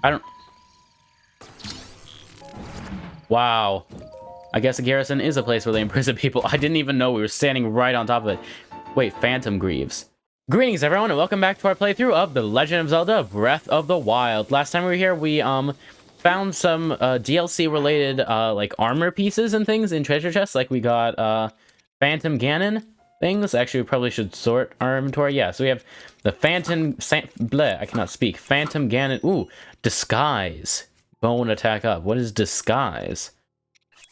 I don't... Wow. I guess a garrison is a place where they imprison people. I didn't even know we were standing right on top of it. Wait, Phantom Greaves. Greetings, everyone, and welcome back to our playthrough of The Legend of Zelda Breath of the Wild. Last time we were here, we, found some, DLC-related, like, armor pieces and things in treasure chests. Like, we got, Phantom Ganon things. Actually, we probably should sort our inventory. Yeah, so we have the I cannot speak. Phantom Ganon. Ooh, Disguise. Bone attack up. What is Disguise?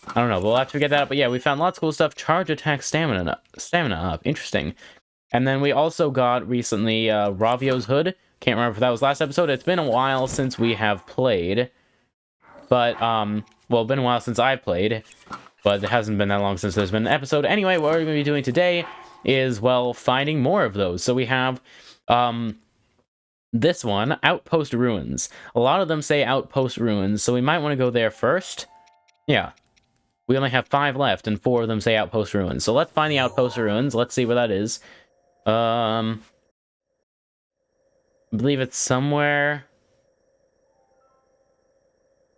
I don't know, but we'll have to get that up. But yeah, we found lots of cool stuff. Charge attack stamina up. Interesting. And then we also got recently Ravio's Hood. Can't remember if that was last episode. It's been a while since we have played. But, well, it's been a while since I've played. But it hasn't been that long since there's been an episode. Anyway, what we're going to be doing today is, well, finding more of those. So we have, this one, Outpost Ruins. A lot of them say Outpost Ruins, so we might want to go there first. Yeah. We only have 5 left, and 4 of them say Outpost Ruins. So let's find the Outpost Ruins. Let's see where that is. I believe it's somewhere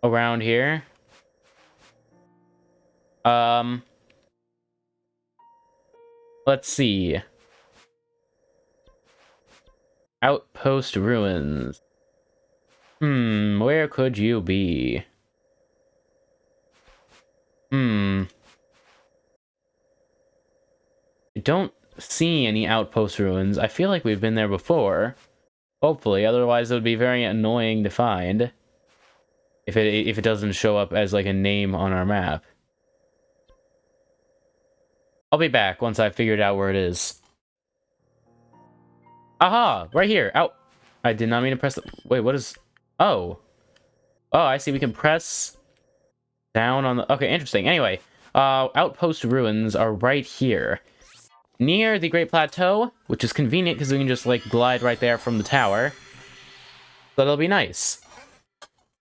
around here. Let's see. Outpost Ruins. Where could you be? I don't see any Outpost Ruins. I feel like we've been there before. Hopefully, otherwise it would be very annoying to find. If it doesn't show up as like a name on our map. I'll be back once I've figured out where it is. Aha! Right here! Out! I did not mean to press the... Wait, what is... Oh. Oh, I see. We can press down on the... Okay, interesting. Anyway, Outpost Ruins are right here. Near the Great Plateau, which is convenient because we can just, like, glide right there from the tower. So that'll be nice.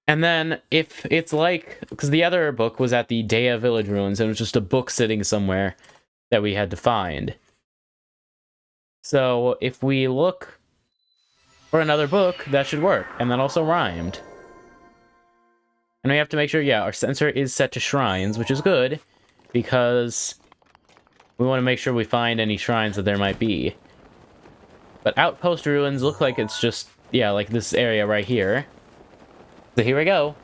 And then, if it's like... Because the other book was at the Dea Village Ruins, and it was just a book sitting somewhere that we had to find. So, if we look for another book, that should work. And that also rhymed. And we have to make sure, yeah, our sensor is set to shrines, which is good, because we want to make sure we find any shrines that there might be. But Outpost Ruins look like it's just, yeah, like this area right here. So here we go.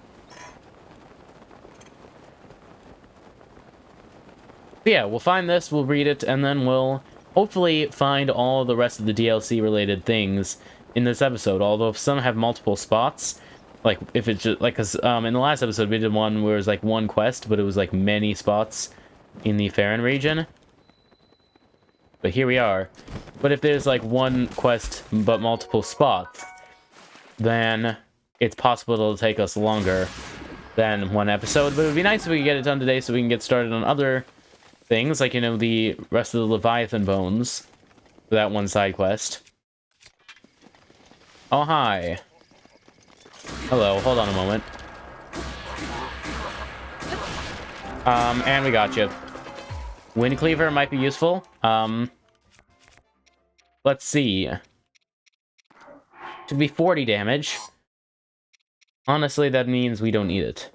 So yeah, we'll find this, we'll read it, and then we'll hopefully find all the rest of the DLC-related things in this episode, although if some have multiple spots, like, if it's just, like, because, in the last episode, we did one where it was, like, one quest, but it was, like, many spots in the Farron region. But here we are. But if there's, like, one quest, but multiple spots, then it's possible it'll take us longer than one episode, but it would be nice if we could get it done today so we can get started on other things, like, you know, the rest of the Leviathan Bones, for that one side quest. Oh, hi. Hello, hold on a moment. And we got you. Wind Cleaver might be useful. Let's see. Should be 40 damage. Honestly, that means we don't need it.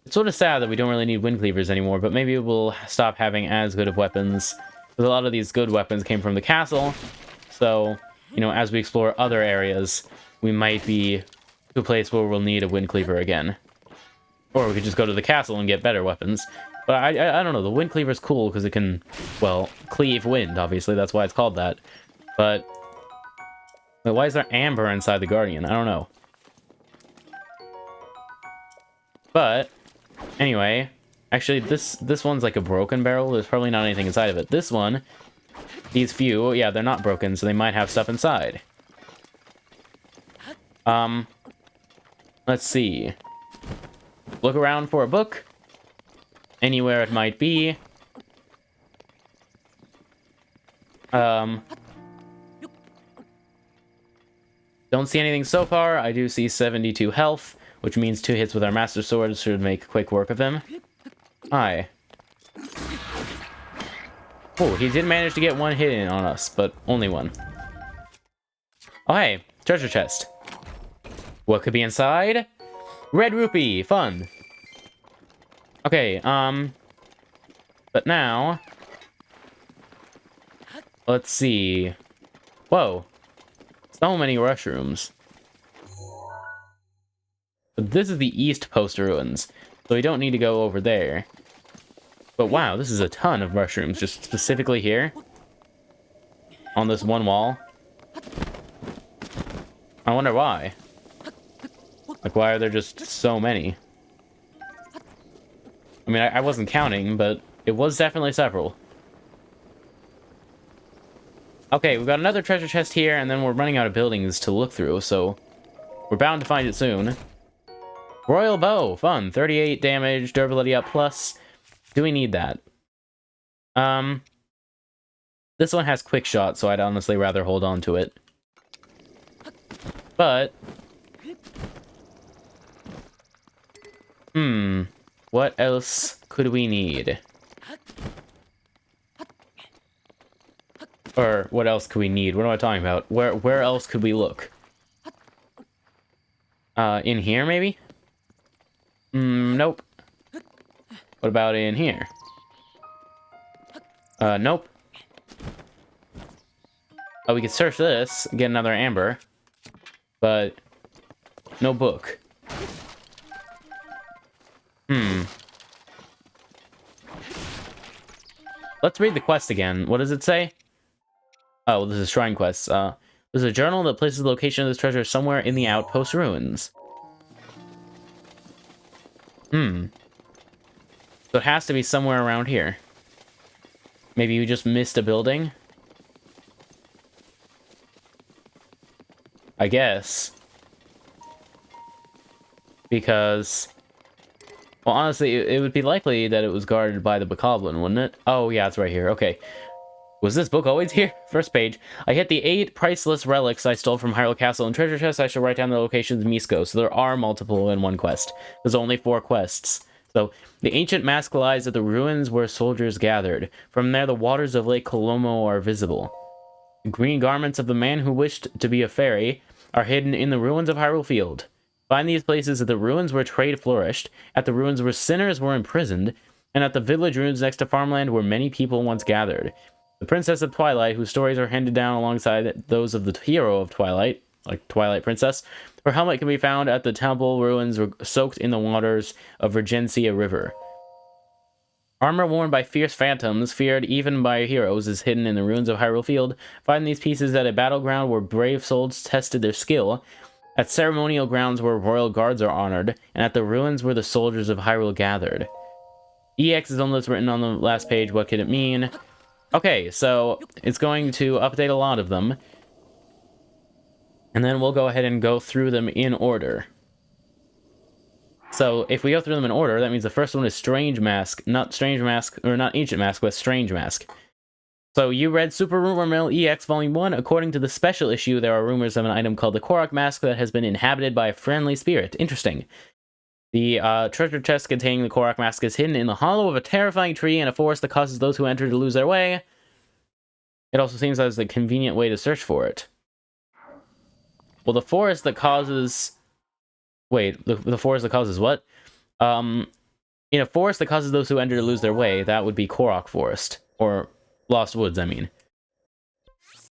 It's sort of sad that we don't really need Wind Cleavers anymore, but maybe we'll stop having as good of weapons. Because a lot of these good weapons came from the castle, so, you know, as we explore other areas, we might be to a place where we'll need a Wind Cleaver again. Or we could just go to the castle and get better weapons. But I don't know, the Wind Cleaver's cool because it can, well, cleave wind, obviously, that's why it's called that. But why is there amber inside the Guardian? I don't know. But anyway, actually this one's like a broken barrel. There's probably not anything inside of it. This one, these few, yeah, they're not broken, so they might have stuff inside. Let's see. Look around for a book. Anywhere it might be. Don't see anything so far. I do see 72 health, which means 2 hits with our Master Sword should make quick work of him. Hi. Oh, he did manage to get 1 hit in on us, but only 1. Oh, hey. Treasure chest. What could be inside? Red rupee, fun. Okay, but now, let's see. Whoa, so many mushrooms. But this is the East Post Ruins, so we don't need to go over there. But wow, this is a ton of mushrooms, just specifically here. On this one wall. I wonder why. Like, why are there just so many? I mean, I wasn't counting, but it was definitely several. Okay, we've got another treasure chest here, and then we're running out of buildings to look through, so we're bound to find it soon. Royal Bow, fun. 38 damage, durability up plus. Do we need that? This one has quick shot, so I'd honestly rather hold on to it. But what else could we need? Or what else could we need? What am I talking about? Where else could we look? In here maybe? Nope. What about in here? Nope. Oh, we could search this, get another amber, but no book. Let's read the quest again. What does it say? Oh, this is Shrine Quest. There's a journal that places the location of this treasure somewhere in the Outpost Ruins. So it has to be somewhere around here. Maybe you just missed a building? I guess. Because... well, honestly, it would be likely that it was guarded by the Bokoblin, wouldn't it? Oh, yeah, it's right here. Okay. Was this book always here? First page. I hit the 8 priceless relics I stole from Hyrule Castle and treasure chest. I should write down the locations of Misko. So there are multiple in one quest. There's only 4 quests. So, the ancient mask lies at the ruins where soldiers gathered. From there, the waters of Lake Colomo are visible. The green garments of the man who wished to be a fairy are hidden in the ruins of Hyrule Field. Find these places at the ruins where trade flourished, at the ruins where sinners were imprisoned, and at the village ruins next to farmland where many people once gathered. The Princess of Twilight, whose stories are handed down alongside those of the hero of Twilight, like Twilight Princess, her helmet can be found at the temple ruins soaked in the waters of Regencia River. Armor worn by fierce phantoms, feared even by heroes, is hidden in the ruins of Hyrule Field. Find these pieces at a battleground where brave souls tested their skill, at ceremonial grounds where royal guards are honored, and at the ruins where the soldiers of Hyrule gathered. EX is on what's written on the last page. What could it mean? Okay, so it's going to update a lot of them. And then we'll go ahead and go through them in order. So if we go through them in order, that means the first one is Strange Mask. Not Strange Mask, or not Ancient Mask, but Strange Mask. So you read Super Rumor Mill EX Volume 1. According to the special issue, there are rumors of an item called the Korok Mask that has been inhabited by a friendly spirit. Interesting. The treasure chest containing the Korok Mask is hidden in the hollow of a terrifying tree in a forest that causes those who enter to lose their way. It also seems as a convenient way to search for it. Well, the forest that causes... wait, the forest that causes what? In a forest that causes those who enter to lose their way, that would be Korok Forest. Or Lost Woods, I mean.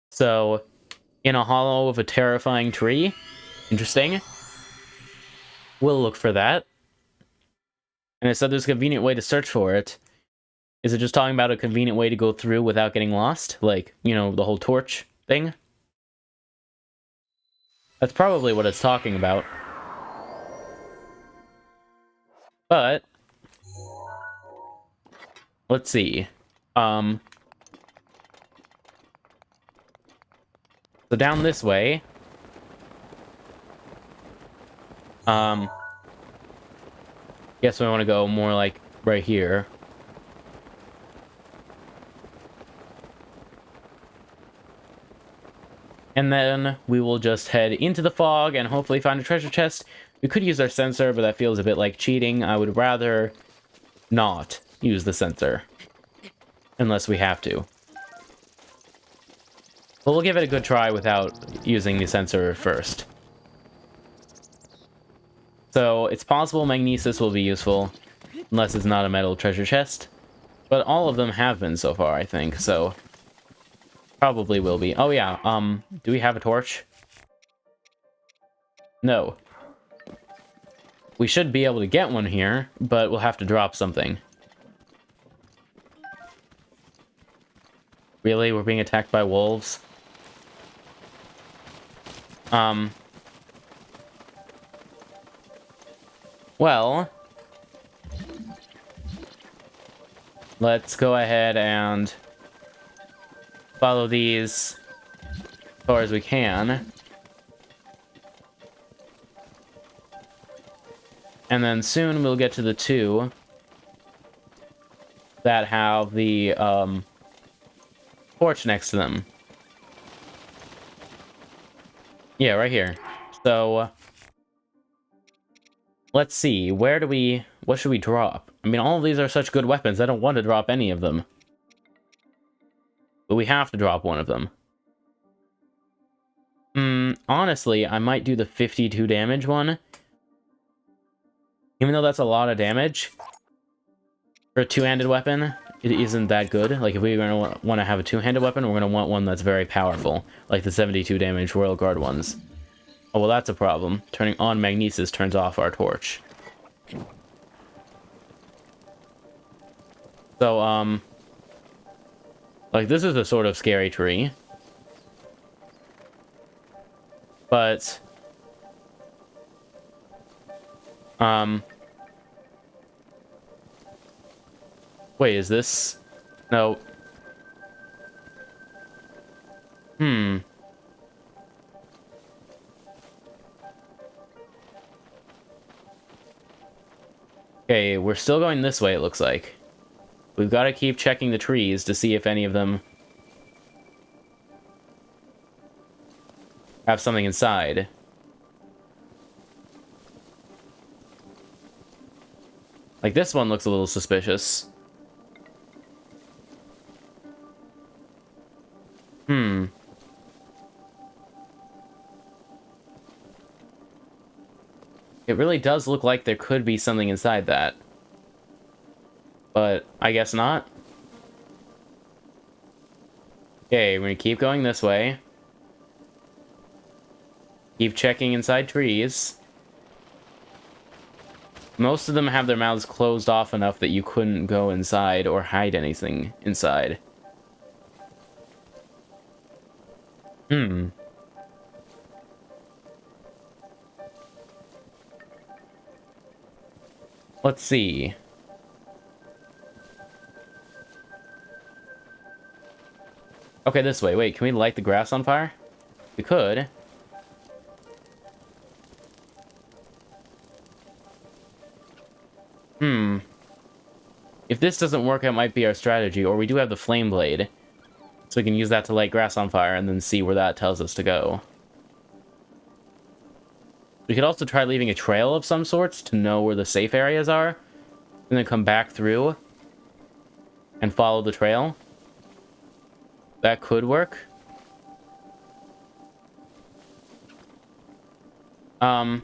So, in a hollow of a terrifying tree? Interesting. We'll look for that. And it said there's a convenient way to search for it. Is it just talking about a convenient way to go through without getting lost? Like, you know, the whole torch thing? That's probably what it's talking about. But let's see. So down this way. Guess we want to go more like right here. And then we will just head into the fog and hopefully find a treasure chest. We could use our sensor, but that feels a bit like cheating. I would rather not use the sensor. Unless we have to. But we'll give it a good try without using the sensor first. So it's possible magnesis will be useful, unless it's not a metal treasure chest. But all of them have been so far, I think, so probably will be. Oh yeah, do we have a torch? No. We should be able to get one here, but we'll have to drop something. Really? We're being attacked by wolves? Well, let's go ahead and follow these as far as we can. And then soon we'll get to the two that have the torch next to them. Yeah, right here. So let's see, what should we drop? I mean, all of these are such good weapons, I don't want to drop any of them. But we have to drop one of them. Honestly, I might do the 52 damage one. Even though that's a lot of damage for a two-handed weapon, it isn't that good. Like, if we're going to want to have a two-handed weapon, we're going to want one that's very powerful, like the 72 damage Royal Guard ones. Oh, well, that's a problem. Turning on magnesis turns off our torch. So, like, this is a sort of scary tree. But, wait, is this... No. Okay, we're still going this way, it looks like. We've got to keep checking the trees to see if any of them have something inside. Like, this one looks a little suspicious. It really does look like there could be something inside that. But I guess not. Okay, we're gonna keep going this way. Keep checking inside trees. Most of them have their mouths closed off enough that you couldn't go inside or hide anything inside. Let's see. Okay, this way. Wait, can we light the grass on fire? We could. If this doesn't work, it might be our strategy, or we do have the flame blade. So we can use that to light grass on fire and then see where that tells us to go. We could also try leaving a trail of some sorts to know where the safe areas are, and then come back through and follow the trail. That could work. Oh.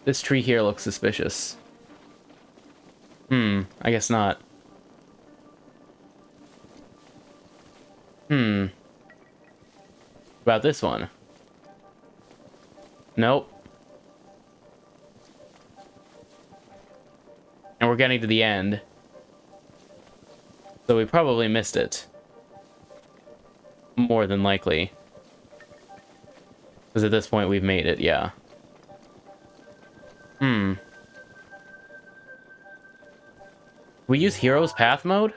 This tree here looks suspicious. I guess not. About this one? Nope. And we're getting to the end. So we probably missed it. More than likely. Because at this point we've made it, yeah. We use Hero's Path mode?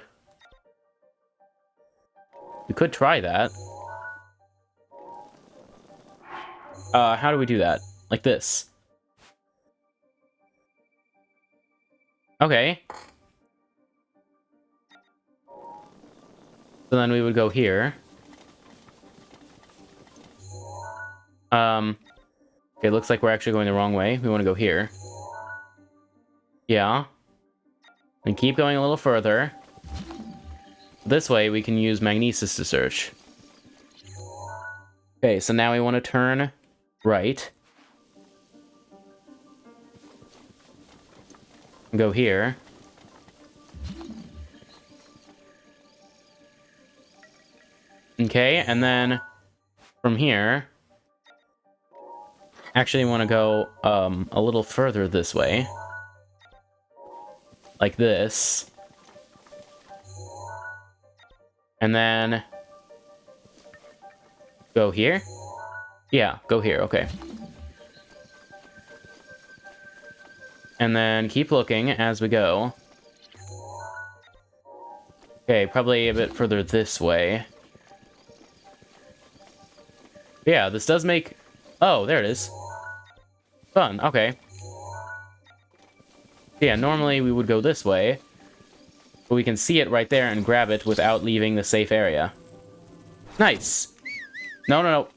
We could try that. How do we do that? Like this. Okay. So then we would go here. Okay, looks like we're actually going the wrong way. We want to go here. Yeah. And keep going a little further. This way we can use magnesis to search. Okay, so now we want to turn right. Go here. Okay, and then from here, actually want to go a little further this way. Like this. And then go here? Yeah, go here, okay. And then keep looking as we go. Okay, probably a bit further this way. Yeah, this does make... Oh, there it is. Fun, okay. Yeah, normally we would go this way. But we can see it right there and grab it without leaving the safe area. Nice! No.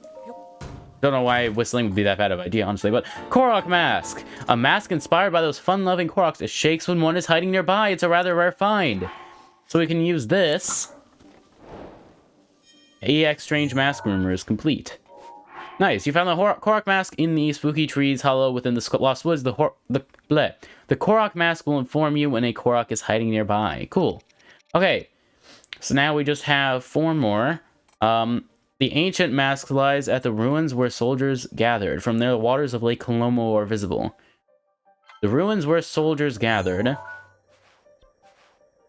Don't know why whistling would be that bad of an idea, honestly, but... Korok Mask! A mask inspired by those fun-loving Koroks. It shakes when one is hiding nearby. It's a rather rare find. So we can use this. EX Strange Mask Rumors complete. Nice, you found the Korok Mask in the spooky trees hollow within the Lost Woods. The Korok Mask will inform you when a Korok is hiding nearby. Cool. Okay, so now we just have 4 more. The ancient mask lies at the ruins where soldiers gathered. From there, the waters of Lake Colomo are visible. The ruins where soldiers gathered.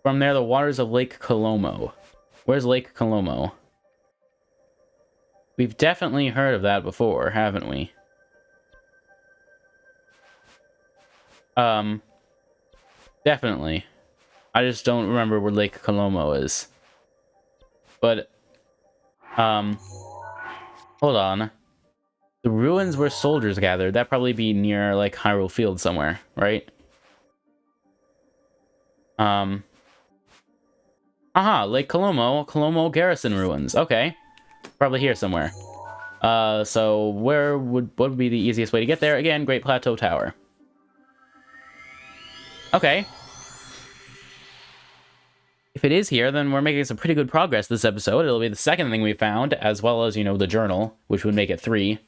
From there, the waters of Lake Colomo. Where's Lake Colomo? We've definitely heard of that before, haven't we? Definitely. I just don't remember where Lake Colomo is. But, hold on. The ruins where soldiers gathered, that'd probably be near, like, Hyrule Field somewhere, right? Aha, Lake Colomo Garrison Ruins. Okay. Probably here somewhere. So what would be the easiest way to get there? Again, Great Plateau Tower. Okay. If it is here, then we're making some pretty good progress this episode. It'll be the second thing we found, as well as, you know, the journal, which would make it 3.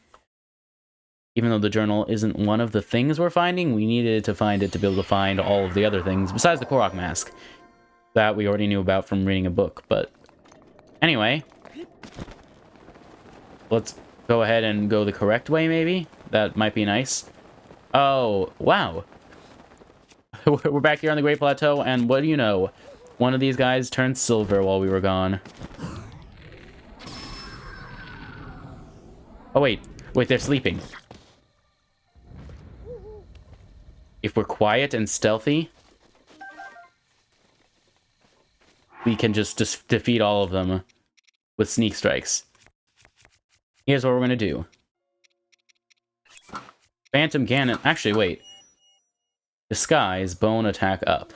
Even though the journal isn't one of the things we're finding, we needed to find it to be able to find all of the other things, besides the Korok Mask. That we already knew about from reading a book, but... Anyway. Let's go ahead and go the correct way, maybe? That might be nice. Oh, wow. We're back here on the Great Plateau, and what do you know? One of these guys turned silver while we were gone. Oh, wait. Wait, they're sleeping. If we're quiet and stealthy, we can just defeat all of them with sneak strikes. Here's what we're gonna do. Phantom Ganon... Actually, wait. Disguise, bone attack up.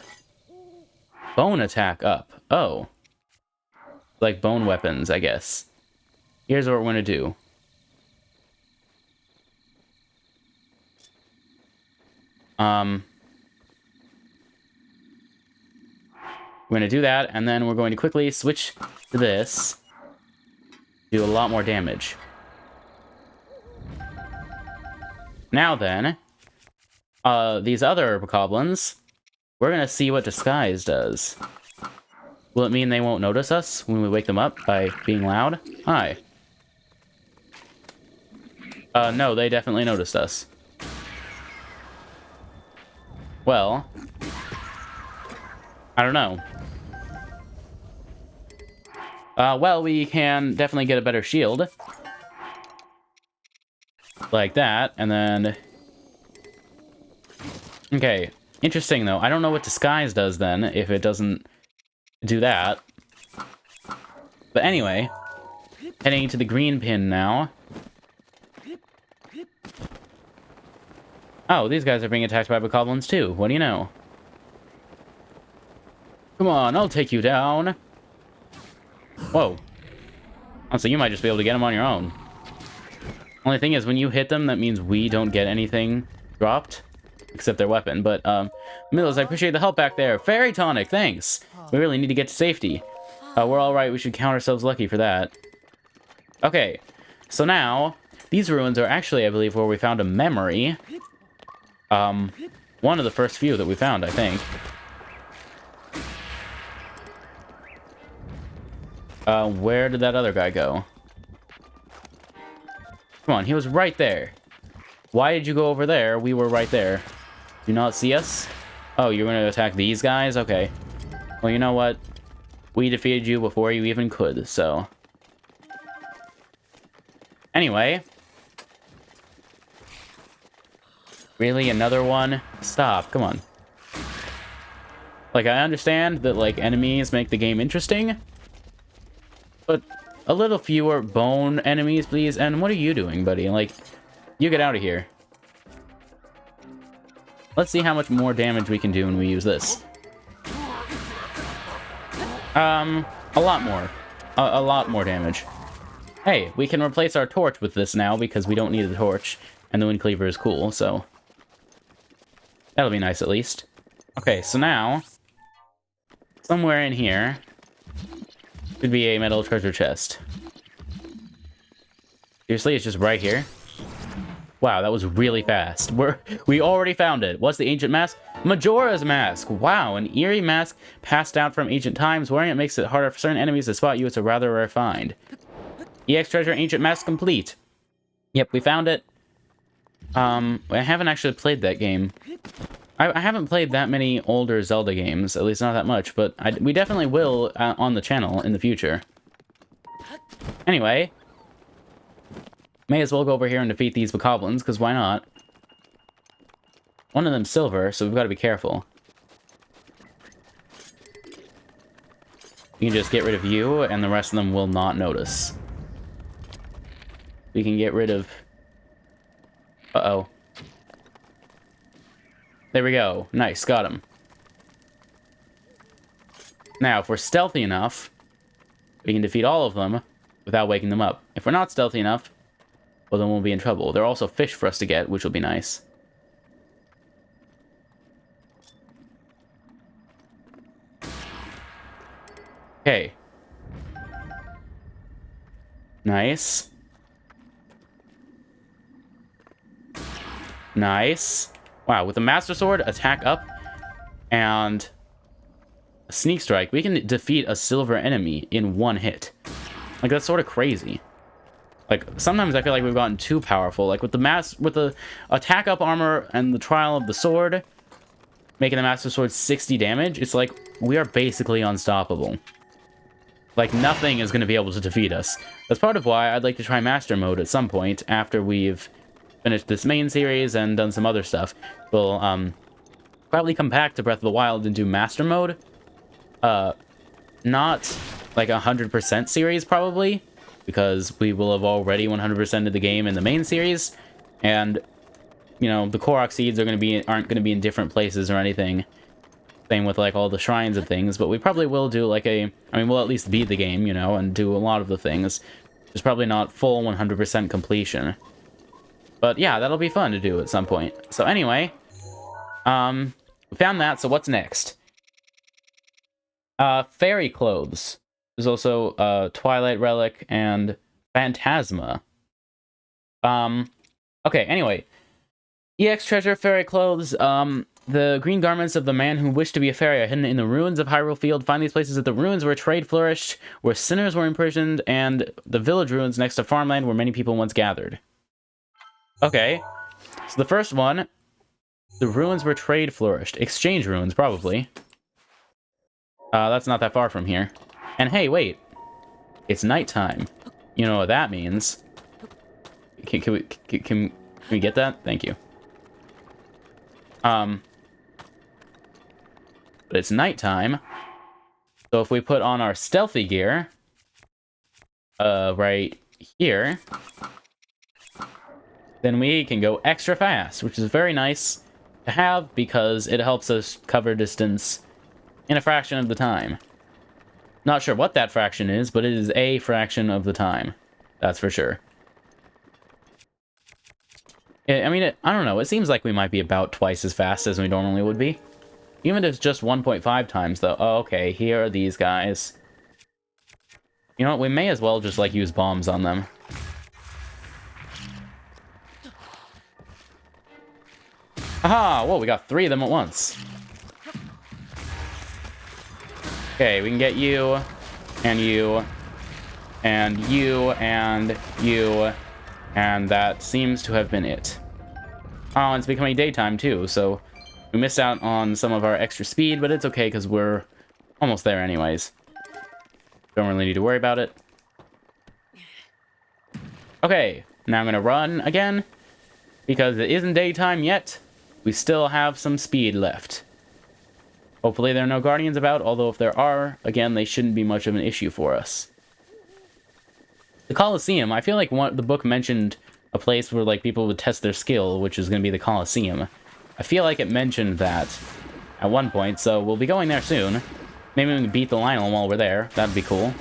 Bone attack up. Oh. Like bone weapons, I guess. Here's what we're gonna do. We're gonna do that, and then we're going to quickly switch to this. Do a lot more damage. Now then, these other goblins, we're gonna see what disguise does. Will it mean they won't notice us when we wake them up by being loud? Hi. No, they definitely noticed us. Well, I don't know. Well, we can definitely get a better shield. Like that, and then... Okay, interesting though. I don't know what disguise does then, if it doesn't do that. But anyway, heading to the green pin now. Oh, these guys are being attacked by bokoblins too. What do you know? Come on, I'll take you down. Whoa. Oh, so you might just be able to get them on your own. Only thing is, when you hit them, that means we don't get anything dropped. Except their weapon. But, Mills, I appreciate the help back there. Fairy Tonic, thanks. We really need to get to safety. We're alright, we should count ourselves lucky for that. Okay, so now, These ruins are actually, I believe, where we found a memory. One of the first few that we found, I think. Where did that other guy go? Come on, he was right there. Why did you go over there? We were right there. Do you not see us? Oh, you're going to attack these guys? Okay. Well, you know what? We defeated you before you even could, so... Anyway. Really? Another one? Stop. Come on. Like, I understand that, like, enemies make the game interesting. But a little fewer bone enemies, please. And what are you doing, buddy? Like, you get out of here. Let's see how much more damage we can do when we use this. A lot more. A lot more damage. Hey, we can replace our torch with this now because we don't need a torch. And the wind cleaver is cool, so... That'll be nice, at least. Okay, so now... Somewhere in here... Could be a metal treasure chest. Seriously, it's just right here? Wow, that was really fast. We already found it. What's the ancient mask? Majora's Mask! Wow, an eerie mask passed down from ancient times. Wearing it makes it harder for certain enemies to spot you. It's a rather rare find. EX treasure, ancient mask complete. Yep, we found it. I haven't actually played that game. I haven't played that many older Zelda games, at least not that much, but we definitely will on the channel in the future. Anyway, may as well go over here and defeat these bokoblins, because why not? One of them's silver, so we've got to be careful. We can just get rid of you, and the rest of them will not notice. We can get rid of... Uh-oh. There we go. Nice, got him. Now, if we're stealthy enough, we can defeat all of them without waking them up. If we're not stealthy enough, well, then we'll be in trouble. There are also fish for us to get, which will be nice. Okay. Nice. Nice. Wow, with a Master Sword, attack up, and a Sneak Strike, we can defeat a silver enemy in one hit. Like, that's sort of crazy. Like, sometimes I feel like we've gotten too powerful. Like, with the attack up armor and the Trial of the Sword, making the Master Sword 60 damage, it's like, we are basically unstoppable. Like, nothing is going to be able to defeat us. That's part of why I'd like to try Master Mode at some point after we've finished this main series and done some other stuff. We'll probably come back to Breath of the Wild and do Master Mode. Not like 100% series probably, because we will have already 100%ed the game in the main series, and you know the Korok seeds aren't going to be in different places or anything. Same with like all the shrines and things, but we probably will do like we'll at least beat the game, you know, and do a lot of the things. Just probably not full 100% completion. But yeah, that'll be fun to do at some point. So anyway, we found that, so what's next? Fairy Clothes. There's also, Twilight Relic and Phantasma. Okay, anyway. EX Treasure, Fairy Clothes, the green garments of the man who wished to be a fairy are hidden in the ruins of Hyrule Field. Find these places at the ruins where trade flourished, where sinners were imprisoned, and the village ruins next to farmland where many people once gathered. Okay, so the first one, the ruins where trade flourished. Exchange ruins, probably. That's not that far from here. And hey, wait. It's nighttime. You know what that means. Can we get that? Thank you. But it's nighttime. So if we put on our stealthy gear, right here, then we can go extra fast, which is very nice to have because it helps us cover distance in a fraction of the time. Not sure what that fraction is, but it is a fraction of the time. That's for sure. I mean, I don't know. It seems like we might be about twice as fast as we normally would be. Even if it's just 1.5 times, though. Oh, okay, here are these guys. You know what? We may as well just, like, use bombs on them. Aha! Whoa, we got 3 of them at once. Okay, we can get you, and you, and you, and you, and that seems to have been it. Oh, and it's becoming daytime too, so we missed out on some of our extra speed, but it's okay because we're almost there anyways. Don't really need to worry about it. Okay, now I'm gonna run again, because it isn't daytime yet. We still have some speed left. Hopefully there are no guardians about, although if there are, again, they shouldn't be much of an issue for us. The Colosseum, I feel like the book mentioned a place where like people would test their skill, which is going to be the Colosseum. I feel like it mentioned that at one point, so we'll be going there soon. Maybe we can beat the Lionel while we're there. That'd be cool.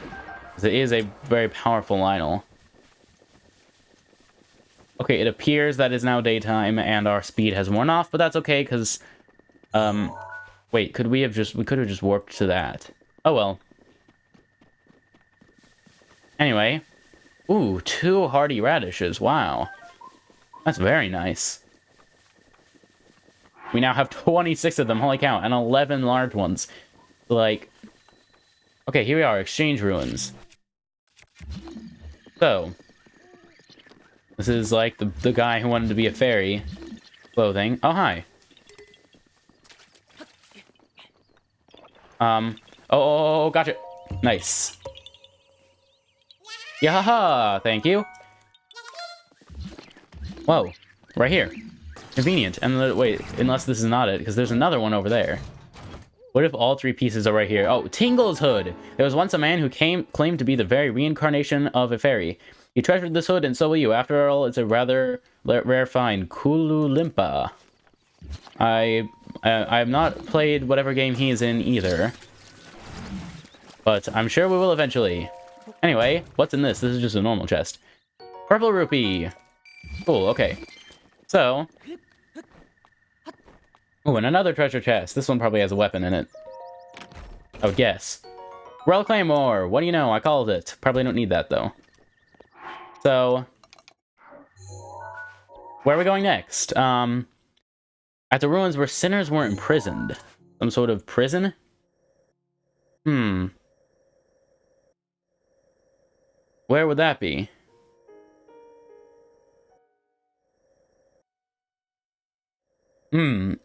Because it is a very powerful Lionel. Okay, it appears that it's now daytime and our speed has worn off, but that's okay because wait, we could have just warped to that. Oh well. Anyway. Ooh, 2 hardy radishes. Wow. That's very nice. We now have 26 of them, holy cow, and 11 large ones. Like, okay, here we are, exchange ruins. So, this is like the guy who wanted to be a fairy clothing. Oh, hi. Oh, gotcha. Nice. Yahaha, thank you. Whoa, right here. Convenient. And wait, unless this is not it, because there's another one over there. What if all 3 pieces are right here? Oh, Tingle's hood. There was once a man who claimed to be the very reincarnation of a fairy. He treasured this hood, and so will you. After all, it's a rather rare find. Kululimpa. I have not played whatever game he is in either. But I'm sure we will eventually. Anyway, what's in this? This is just a normal chest. Purple rupee. Cool, okay. So. Oh, and another treasure chest. This one probably has a weapon in it. I would guess. Royal Claymore. What do you know? I called it. Probably don't need that, though. So. Where are we going next? At the ruins where sinners were imprisoned. Some sort of prison? Where would that be?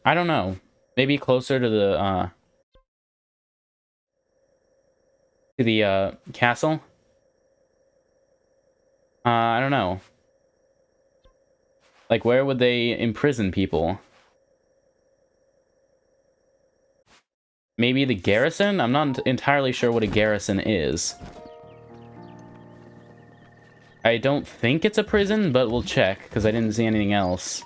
I don't know. Maybe closer to the castle? I don't know. Like, where would they imprison people? Maybe the garrison? I'm not entirely sure what a garrison is. I don't think it's a prison, but we'll check, because I didn't see anything else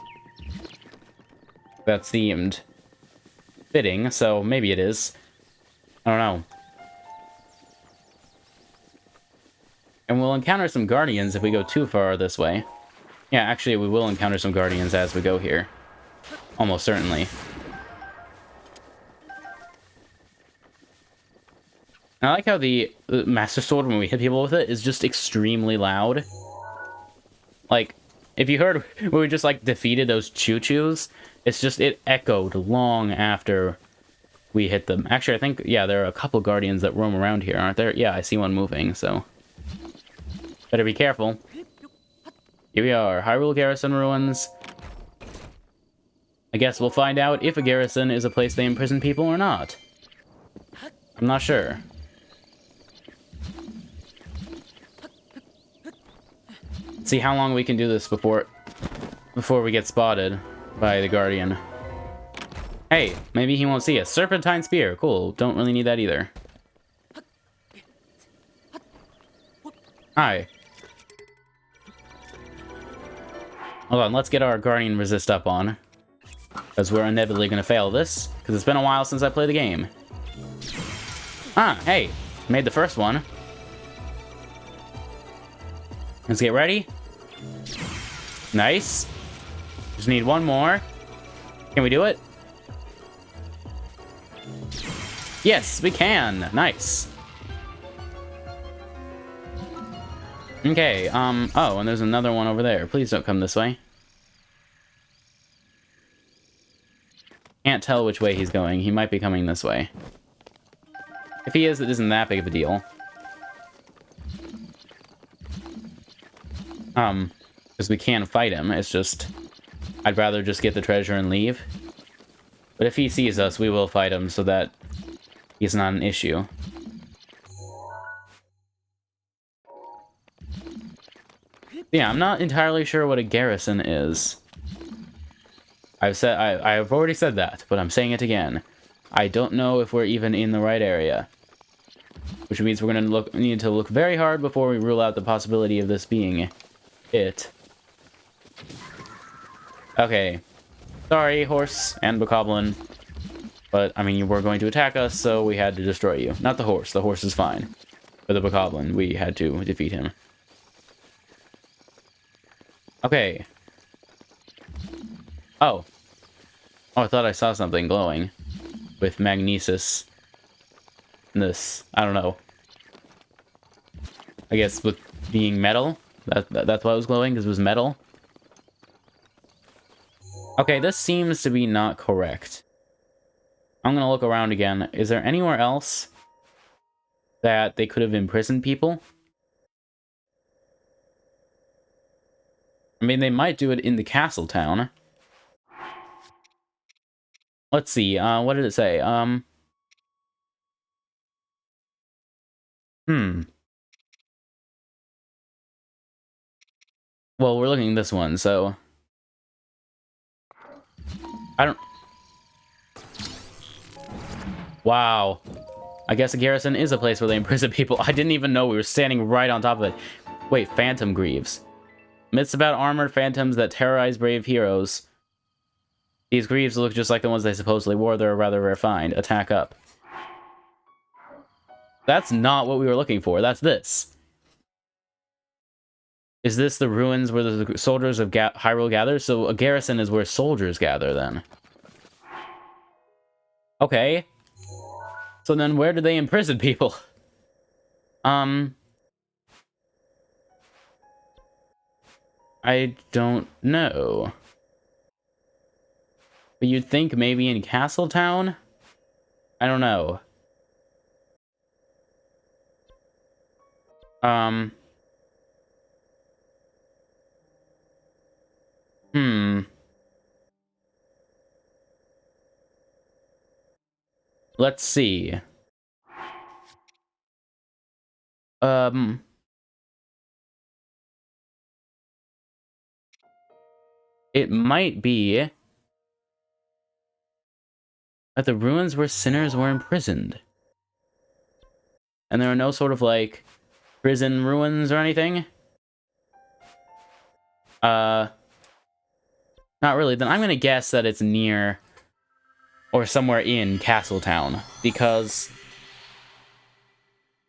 that seemed fitting, so maybe it is. I don't know. And we'll encounter some guardians if we go too far this way. Yeah, actually, we will encounter some guardians as we go here. Almost certainly. I like how the Master Sword, when we hit people with it, is just extremely loud. Like, if you heard when we just, like, defeated those choo-choos, it's just, it echoed long after we hit them. Actually, I think, yeah, there are a couple guardians that roam around here, aren't there? Yeah, I see one moving, so. Better be careful. Here we are, Hyrule Garrison Ruins. I guess we'll find out if a garrison is a place they imprison people or not. I'm not sure. See how long we can do this before we get spotted by the Guardian. Hey, maybe he won't see us. Serpentine Spear. Cool. Don't really need that either. Hi. Hold on, let's get our Guardian Resist up on. Because we're inevitably going to fail this. Because it's been a while since I played the game. Ah, hey. Made the first one. Let's get ready. Nice. Just need one more. Can we do it? Yes, we can. Nice. Okay, oh, and there's another one over there. Please don't come this way. Can't tell which way he's going. He might be coming this way. If he is, it isn't that big of a deal. Because we can fight him. It's just, I'd rather just get the treasure and leave. But if he sees us, we will fight him so that he's not an issue. Yeah, I'm not entirely sure what a garrison is. I've already said that, but I'm saying it again. I don't know if we're even in the right area. Which means we're gonna need to look very hard before we rule out the possibility of this being it. Okay. Sorry, horse and bokoblin. But, I mean, you were going to attack us, so we had to destroy you. Not the horse. The horse is fine. But the bokoblin, we had to defeat him. Okay. Oh. Oh, I thought I saw something glowing. With magnesis. This. I don't know. I guess with being metal? That's why it was glowing, because it was metal? Okay, this seems to be not correct. I'm gonna look around again. Is there anywhere else that they could have imprisoned people? I mean, they might do it in the castle town. Let's see, what did it say? Well, we're looking at this one, so... I don't... Wow. I guess a garrison is a place where they imprison people. I didn't even know we were standing right on top of it. Wait, phantom greaves. Myths about armored phantoms that terrorize brave heroes. These greaves look just like the ones they supposedly wore. They're a rather rare find. Attack up. That's not what we were looking for. That's this. Is this the ruins where the soldiers of Hyrule gather? So a garrison is where soldiers gather, then. Okay. So then where do they imprison people? I don't know. But you'd think maybe in Castletown? I don't know. Let's see. It might be at the ruins where sinners were imprisoned. And there are no sort of, like, prison ruins or anything? Not really. Then I'm gonna guess that it's near or somewhere in Castletown, because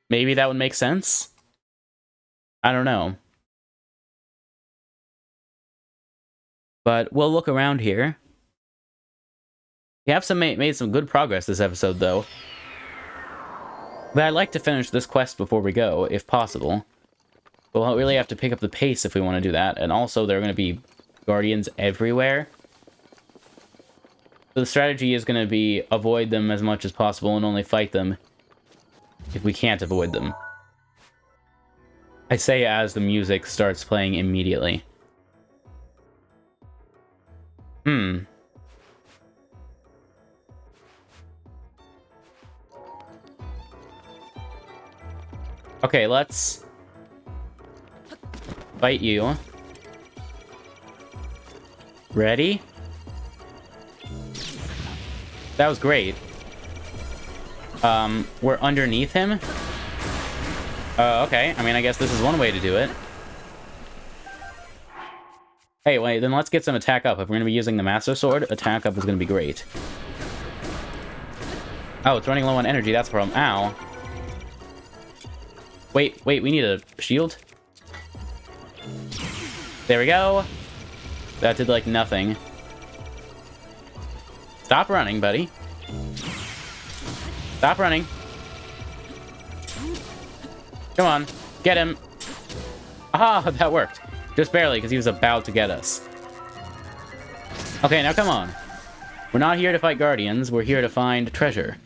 maybe that would make sense? I don't know. But we'll look around here. We have made some good progress this episode, though. But I'd like to finish this quest before we go, if possible. We'll really have to pick up the pace if we want to do that. And also, there are going to be guardians everywhere. So the strategy is going to be avoid them as much as possible and only fight them if we can't avoid them. I say as the music starts playing immediately. Okay, let's fight you. Ready? That was great. We're underneath him? Okay. I mean, I guess this is one way to do it. Hey, wait, then let's get some attack up. If we're going to be using the Master Sword, attack up is going to be great. Oh, it's running low on energy. That's a problem. Ow. Wait, we need a shield? There we go. That did, like, nothing. Stop running, buddy. Stop running. Come on. Get him. Aha, that worked. Just barely, because he was about to get us. Okay, now come on. We're not here to fight guardians, we're here to find treasure.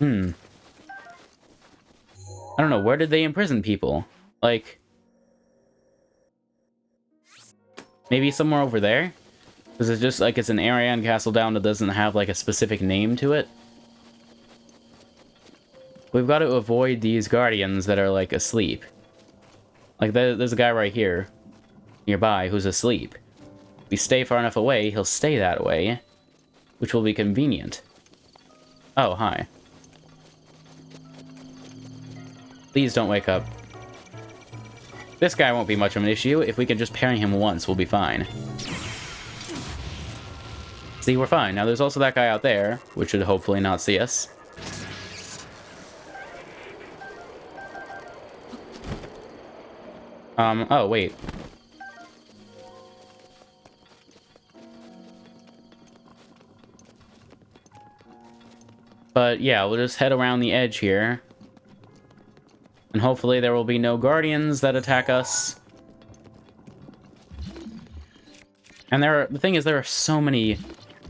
I don't know, where did they imprison people? Like... maybe somewhere over there? Because it's just like it's an area in Castle Down that doesn't have like a specific name to it. We've got to avoid these guardians that are like asleep. Like there's a guy right here nearby who's asleep. If we stay far enough away, he'll stay that way, which will be convenient. Oh, hi. Please don't wake up. This guy won't be much of an issue. If we can just parry him once, we'll be fine. See, we're fine. Now, there's also that guy out there, which should hopefully not see us. Oh, wait. But, yeah, we'll just head around the edge here. And hopefully there will be no guardians that attack us. And the thing is, there are so many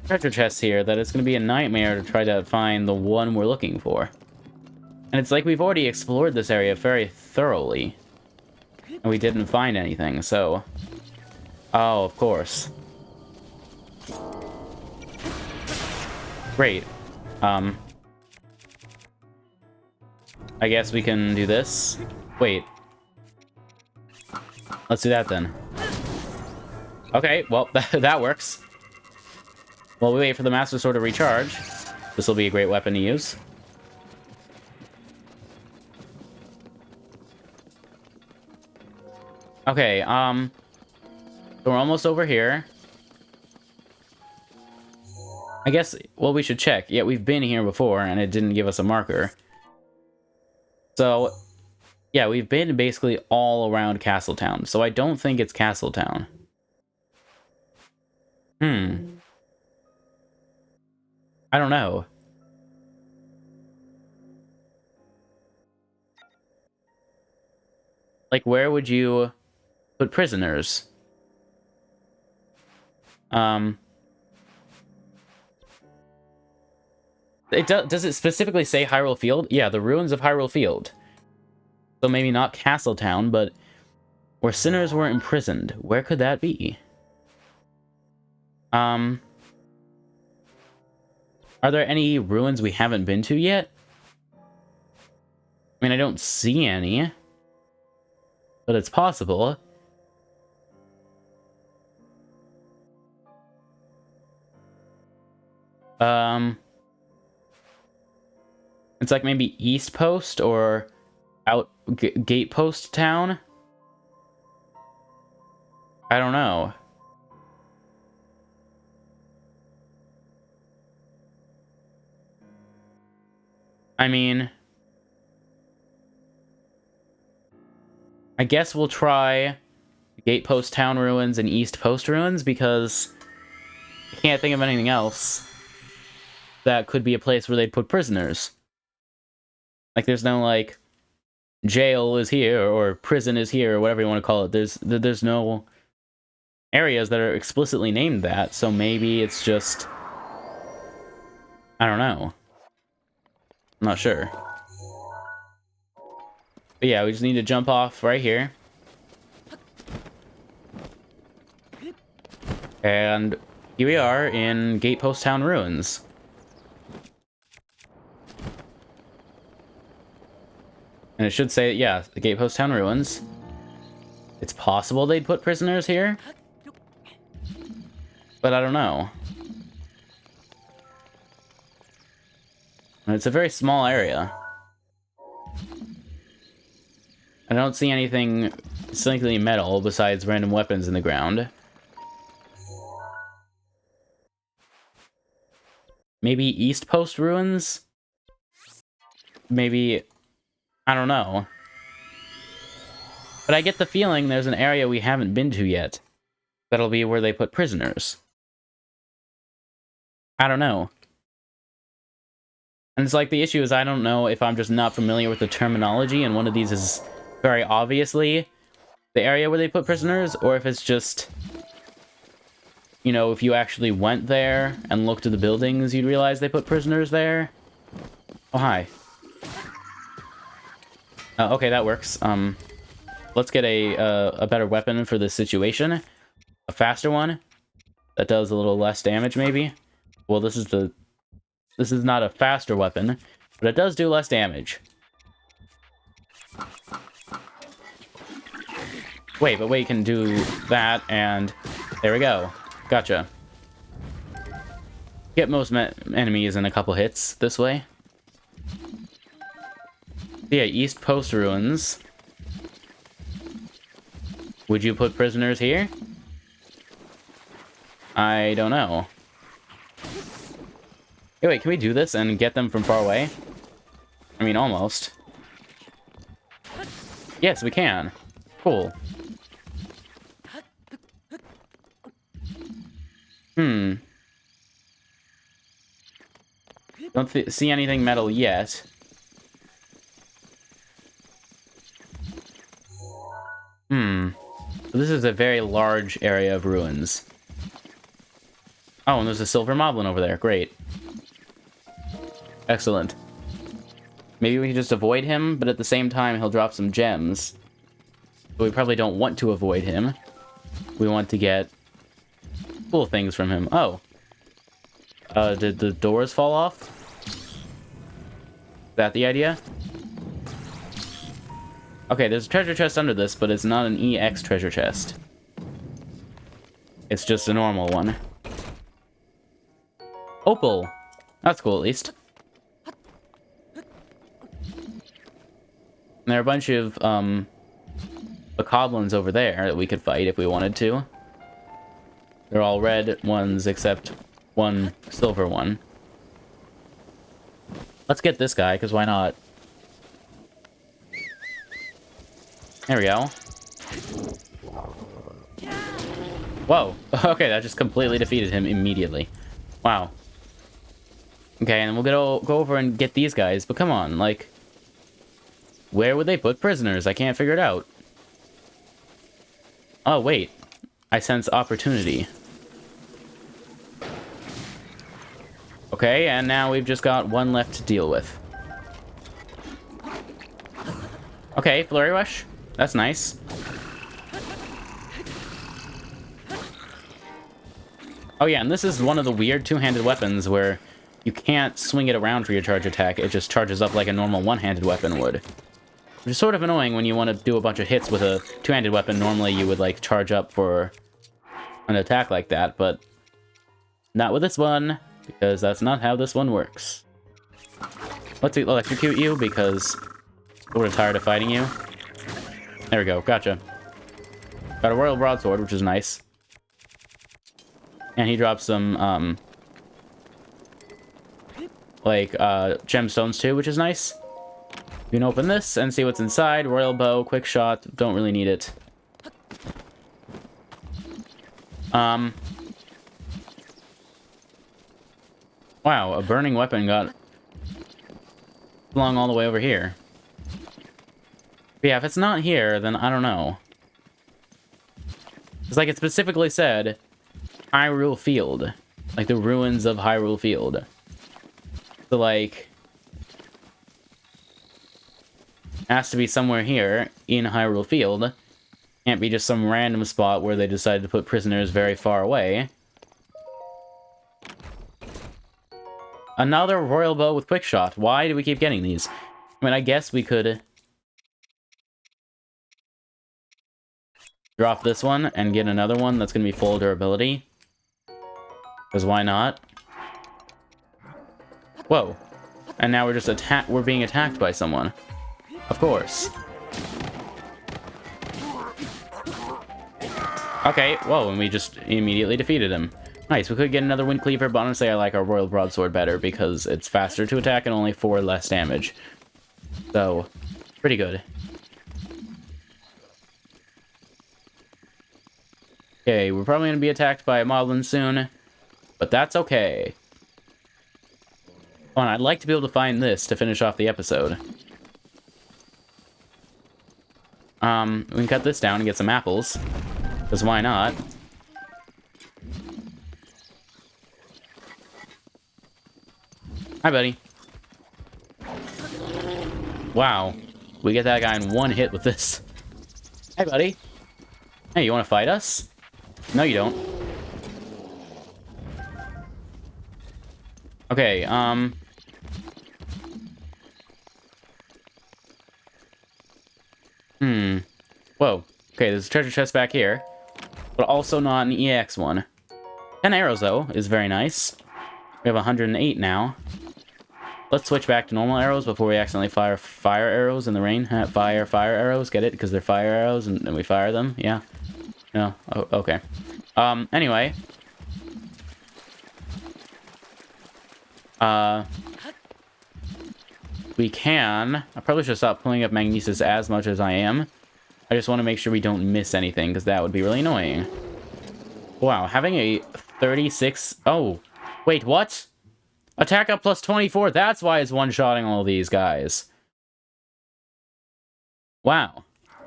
treasure chests here that it's going to be a nightmare to try to find the one we're looking for. And it's like we've already explored this area very thoroughly. And we didn't find anything, so... oh, of course. Great. I guess we can do this. Wait. Let's do that then. Okay, well, that works. While we wait for the Master Sword to recharge, this will be a great weapon to use. Okay, so we're almost over here. I guess, well, we should check. Yeah, we've been here before, and it didn't give us a marker. So, yeah, we've been basically all around Castletown, so I don't think it's Castletown. I don't know. Like, where would you put prisoners? Does it specifically say Hyrule Field? Yeah, the ruins of Hyrule Field. So maybe not Castletown, but where sinners were imprisoned. Where could that be? Are there any ruins we haven't been to yet? I mean, I don't see any. But it's possible. It's like maybe East Post or Gate Post Town? I don't know. I mean... I guess we'll try Gate Post Town Ruins and East Post Ruins, because I can't think of anything else that could be a place where they'd put prisoners. Like, there's no, like, jail is here, or prison is here, or whatever you want to call it. There's no areas that are explicitly named that, so maybe it's just... I don't know. I'm not sure. But yeah, we just need to jump off right here. And here we are in Gate Post Town Ruins. And it should say, yeah, the Gate Post Town Ruins. It's possible they'd put prisoners here. But I don't know. And it's a very small area. I don't see anything distinctly metal besides random weapons in the ground. Maybe East Post Ruins? Maybe... I don't know. But I get the feeling there's an area we haven't been to yet. That'll be where they put prisoners. I don't know. And it's like, the issue is I don't know if I'm just not familiar with the terminology, and one of these is very obviously the area where they put prisoners, or if it's just, you know, if you actually went there and looked at the buildings, you'd realize they put prisoners there. Oh, hi. Okay, that works. Let's get a better weapon for this situation. A faster one that does a little less damage, maybe. Well, this is not a faster weapon, but it does do less damage. Wait, but we can do that, and there we go. Gotcha. Get most enemies in a couple hits this way. Yeah, East Post Ruins. Would you put prisoners here? I don't know. Hey, wait, can we do this and get them from far away? I mean, almost. Yes, we can. Cool. Don't see anything metal yet. So this is a very large area of ruins. Oh, and there's a silver moblin over there. Great. Excellent. Maybe we can just avoid him, but at the same time, he'll drop some gems. But we probably don't want to avoid him. We want to get cool things from him. Oh. Did the doors fall off? Is that the idea? Okay, there's a treasure chest under this, but it's not an EX treasure chest. It's just a normal one. Opal! That's cool, at least. And there are a bunch of, bokoblins over there that we could fight if we wanted to. They're all red ones, except one silver one. Let's get this guy, because why not? There we go. Whoa. Okay, that just completely defeated him immediately. Wow. Okay, and we'll go over and get these guys, but come on, like... Where would they put prisoners? I can't figure it out. Oh, wait. I sense opportunity. Okay, and now we've just got one left to deal with. Okay, Flurry Rush. That's nice. Oh yeah, and this is one of the weird two-handed weapons where you can't swing it around for your charge attack. It just charges up like a normal one-handed weapon would. Which is sort of annoying when you want to do a bunch of hits with a two-handed weapon. Normally you would like charge up for an attack like that, but not with this one, because that's not how this one works. Let's electrocute you because we're tired of fighting you. There we go, gotcha. Got a Royal Broadsword, which is nice. And he drops some, gemstones too, which is nice. You can open this and see what's inside. Royal Bow, Quick Shot, don't really need it. Wow, a burning weapon got flung all the way over here. But yeah, if it's not here, then I don't know. It's like it specifically said Hyrule Field. Like the ruins of Hyrule Field. So like... has to be somewhere here in Hyrule Field. Can't be just some random spot where they decided to put prisoners very far away. Another Royal Bow with Quick Shot. Why do we keep getting these? I mean, I guess we could... drop this one and get another one that's going to be full durability. Because why not? Whoa. And now we're just we're being attacked by someone. Of course. Okay, whoa, and we just immediately defeated him. Nice, we could get another Wind Cleaver, but honestly I like our Royal Broadsword better because it's faster to attack and only 4 less damage. So, pretty good. Okay, we're probably going to be attacked by a Moblin soon, but that's okay. Oh, and I'd like to be able to find this to finish off the episode. We can cut this down and get some apples, because why not? Hi, buddy. Wow. We get that guy in one hit with this. Hey, buddy. Hey, you want to fight us? No, you don't. Okay, Whoa. Okay, there's a treasure chest back here. But also not an EX one. 10 arrows, though, is very nice. We have 108 now. Let's switch back to normal arrows before we accidentally fire fire arrows in the rain. Fire arrows, get it? Because they're fire arrows and we fire them? Yeah. No? Oh, okay. Anyway. We can... I probably should stop pulling up Magnesis as much as I am. I just want to make sure we don't miss anything, because that would be really annoying. Wow, having a 36... Oh, wait, what? Attack up plus 24, that's why it's one-shotting all these guys. Wow. I'm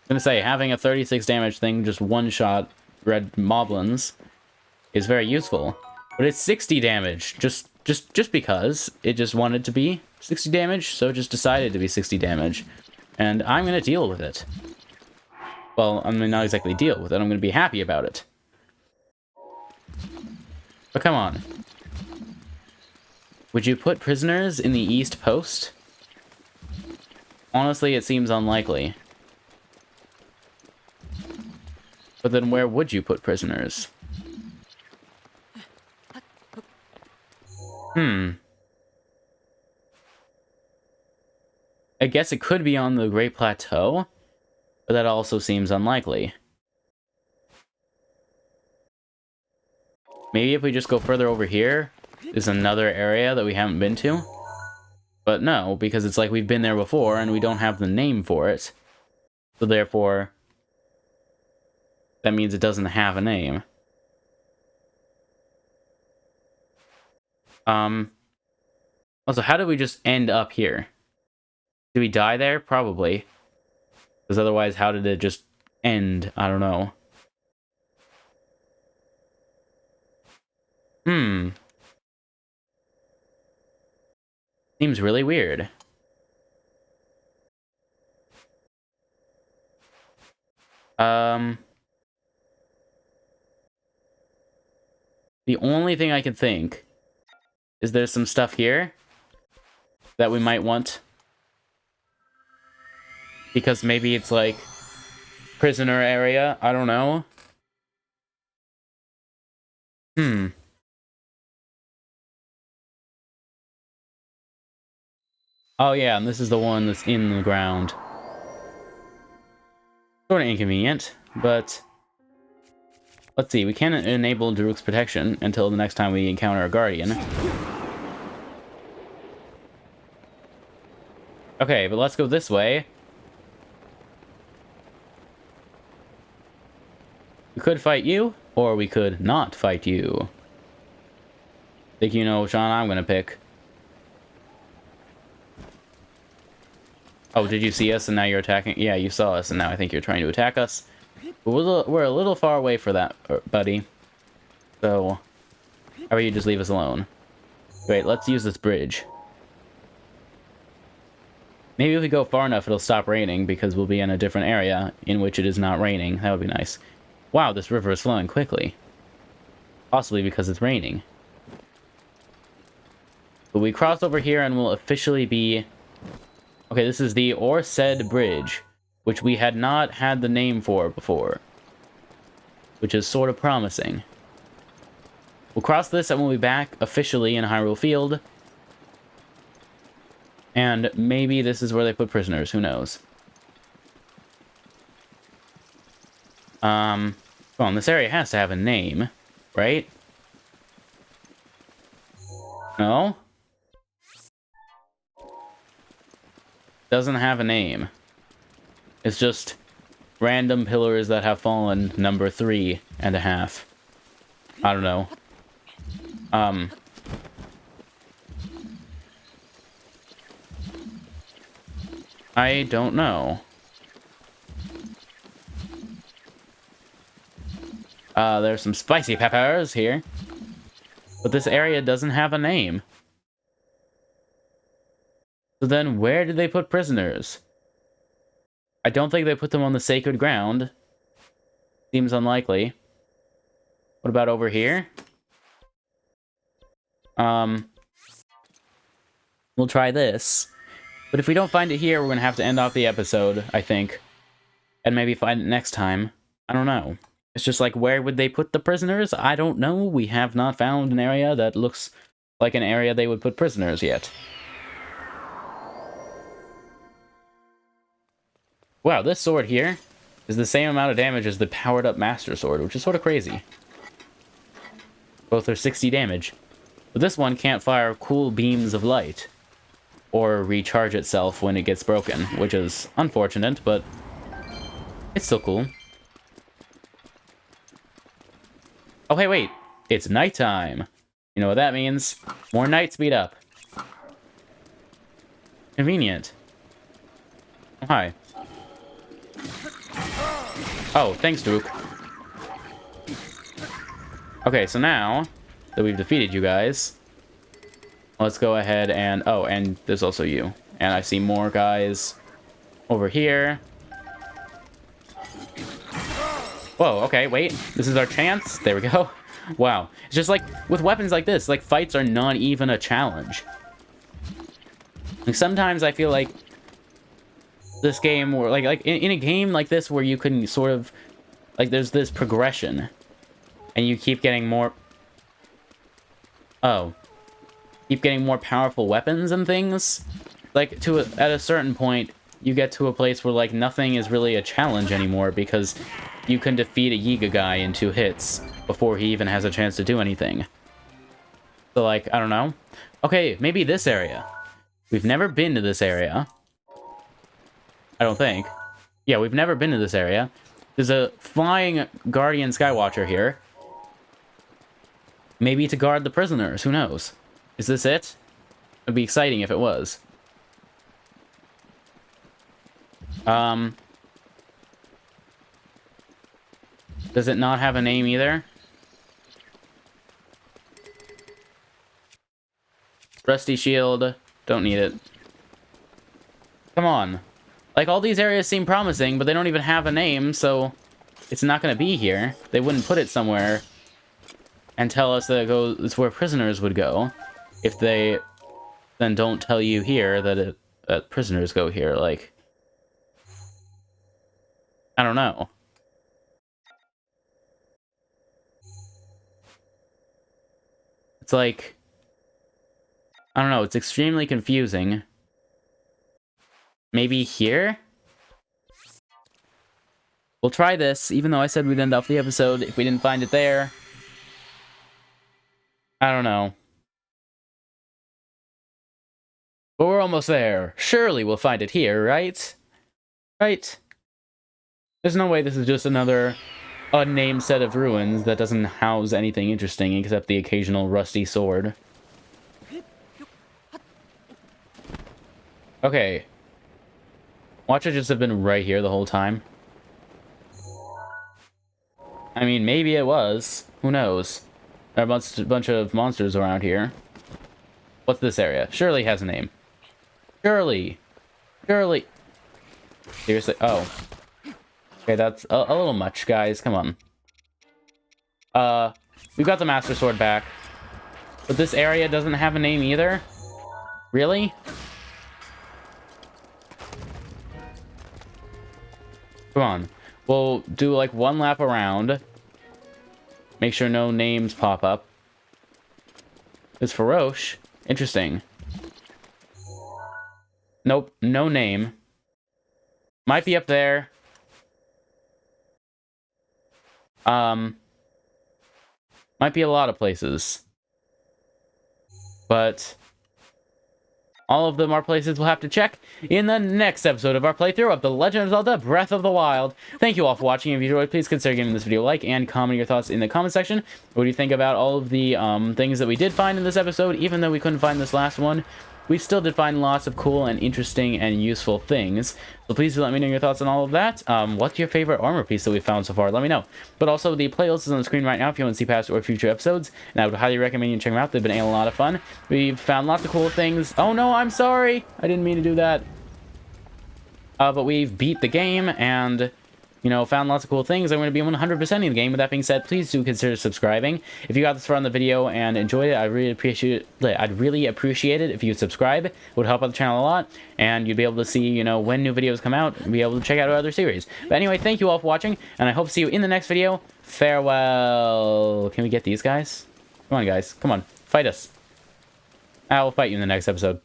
gonna say, having a 36 damage thing just one-shot red moblins is very useful. But it's 60 damage, just because it just wanted to be 60 damage, so it just decided to be 60 damage. And I'm gonna deal with it. Well, I'm gonna not exactly deal with it, I'm gonna be happy about it. But come on. Would you put prisoners in the East Post? Honestly, it seems unlikely. But then where would you put prisoners? I guess it could be on the Great Plateau, but that also seems unlikely. Maybe if we just go further over here, there's another area that we haven't been to. But no, because it's like we've been there before and we don't have the name for it. So therefore, that means it doesn't have a name. Also, how did we just end up here? Did we die there? Probably. Because otherwise, how did it just end? I don't know. Seems really weird. The only thing I can think is there's some stuff here that we might want. Because maybe it's like prisoner area. I don't know. Oh yeah, and this is the one that's in the ground. Sort of inconvenient, but... Let's see, we can't enable Daruk's protection until the next time we encounter a guardian. Okay, but let's go this way. We could fight you, or we could not fight you. I think you know which one I'm gonna pick. Oh, did you see us and now you're attacking? Yeah, you saw us and now I think you're trying to attack us. But we're a little far away for that, buddy. So, how about you just leave us alone? Wait, let's use this bridge. Maybe if we go far enough, it'll stop raining because we'll be in a different area in which it is not raining. That would be nice. Wow, this river is flowing quickly. Possibly because it's raining. But we cross over here and we'll officially be... Okay, this is the Orsed Bridge, which we had not had the name for before. Which is sort of promising. We'll cross this and we'll be back officially in Hyrule Field. And maybe this is where they put prisoners, who knows. Come on, this area has to have a name, right? No? Doesn't have a name. It's just random pillars that have fallen, number 3.5. I don't know. I don't know. There's some spicy peppers here. But this area doesn't have a name. So then where did they put prisoners? I don't think they put them on the sacred ground. Seems unlikely. What about over here? We'll try this. But if we don't find it here, we're going to have to end off the episode, I think. And maybe find it next time. I don't know. It's just like, where would they put the prisoners? I don't know. We have not found an area that looks like an area they would put prisoners yet. Wow, this sword here is the same amount of damage as the powered-up Master Sword, which is sort of crazy. Both are 60 damage. But this one can't fire cool beams of light. Or recharge itself when it gets broken, which is unfortunate, but it's still cool. Oh, hey, wait. It's nighttime. You know what that means? More night speed up. Convenient. Oh, hi. Oh, thanks, Duke. Okay, so now that we've defeated you guys, let's go ahead and... Oh, and there's also you. And I see more guys over here. Whoa, okay, wait. This is our chance? There we go. Wow. It's just like, with weapons like this, like, fights are not even a challenge. Like, sometimes I feel like this game, or like in a game like this where you can sort of... Like, there's this progression. And you keep getting more... Oh. Keep getting more powerful weapons and things. Like, at a certain point, you get to a place where, like, nothing is really a challenge anymore because you can defeat a Yiga guy in 2 hits before he even has a chance to do anything. So, like, I don't know. Okay, maybe this area. We've never been to this area. I don't think. Yeah, we've never been to this area. There's a flying Guardian Skywatcher here. Maybe to guard the prisoners, who knows? Is this it? It'd be exciting if it was. Does it not have a name either? Rusty Shield. Don't need it. Come on. Like, all these areas seem promising, but they don't even have a name, so it's not going to be here. They wouldn't put it somewhere and tell us that it's where prisoners would go if they then don't tell you here that prisoners go here. Like, I don't know. It's like, I don't know, it's extremely confusing. Maybe here? We'll try this, even though I said we'd end off the episode if we didn't find it there. I don't know. But we're almost there. Surely we'll find it here, right? Right? There's no way this is just another unnamed set of ruins that doesn't house anything interesting except the occasional rusty sword. Okay. Watch it just have been right here the whole time. I mean, maybe it was. Who knows? There are a bunch of monsters around here. What's this area? Surely has a name. Surely. Surely. Seriously? Oh. Okay, that's a little much, guys. Come on. We've got the Master Sword back. But this area doesn't have a name either? Really? Come on. We'll do like one lap around. Make sure no names pop up. It's Faroche. Interesting. Nope, no name. Might be up there. Might be a lot of places. But all of them are places we'll have to check in the next episode of our playthrough of The Legend of Zelda Breath of the Wild. Thank you all for watching. If you enjoyed, please consider giving this video a like and comment your thoughts in the comment section. What do you think about all of the things that we did find in this episode, even though we couldn't find this last one? we still did find lots of cool and interesting and useful things. So please do let me know your thoughts on all of that. What's your favorite armor piece that we've found so far? Let me know. But also, the playlist is on the screen right now if you want to see past or future episodes, and I would highly recommend you check them out. They've been a lot of fun. We've found lots of cool things. Oh no, I'm sorry! I didn't mean to do that. But we've beat the game, and, you know, found lots of cool things. I'm going to be 100%ing the game. With that being said, please do consider subscribing. If you got this far on the video and enjoyed it, I'd really appreciate it if you subscribe. It would help out the channel a lot, and you'd be able to see, you know, when new videos come out, and be able to check out our other series. But anyway, thank you all for watching, and I hope to see you in the next video. Farewell. Can we get these guys? Come on, guys. Come on. Fight us. I will fight you in the next episode.